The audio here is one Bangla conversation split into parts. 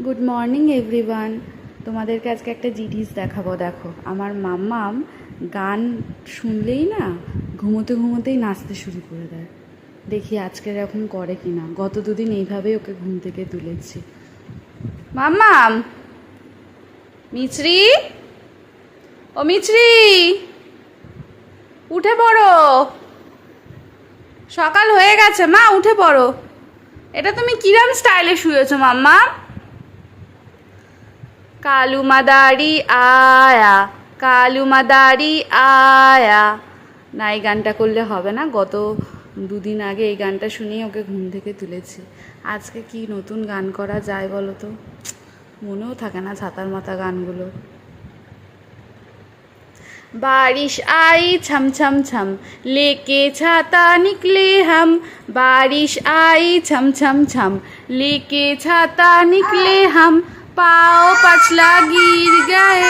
Good morning everyone. তোমাদেরকে আজকে একটা জিনিস দেখাবো। দেখো, আমার মাম্মাম গান শুনলেই না ঘুমোতে ঘুমোতেই নাচতে শুরু করে দেয়। দেখি আজকে এরকম করে কি না। গত দুদিন এইভাবেই ওকে ঘুম থেকে তুলেছি। মাম্মাম, মিছরি, ও মিছরি, উঠে পড়ো, সকাল হয়ে গেছে মা, উঠে পড়ো। এটা তুমি কিরম স্টাইলে শুয়েছো মাম্মা? কালু মাদারি আয়া, কালু মাদারি আয়া। না, এই গানটা করলে হবে না। গত দুদিন আগে এই গানটা শুনিয়ে ওকে ঘুম থেকে তুলেছি। আজকে কি নতুন গান করা যায় বলো তো? মনেও থাকে না ছাতার মাথা গানগুলো। बारिश आई छम छम छम, लेके छाता निकले हम। बारिश आई छम छम छम, लेके छाता निकले हम। पाओ पछला गिर गए।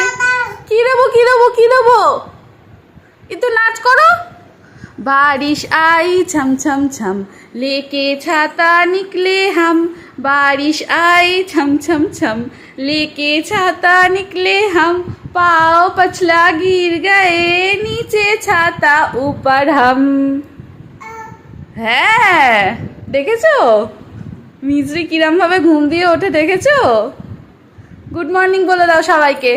की देबो ये तो नाच करो। बारिश आई छम छम छम, लेके छाता निकले हम। बारिश आई छम छम छम, लेके छाता निकले हम। पाओ पछला गिर गए, नीचे छाता ऊपर हम। হ্যাঁ, দেখেছো মিজরি কিরম ভাবে ঘুম দিয়ে ওঠে, দেখেছো? গুড মর্নিং বলে দাও সবাইকে।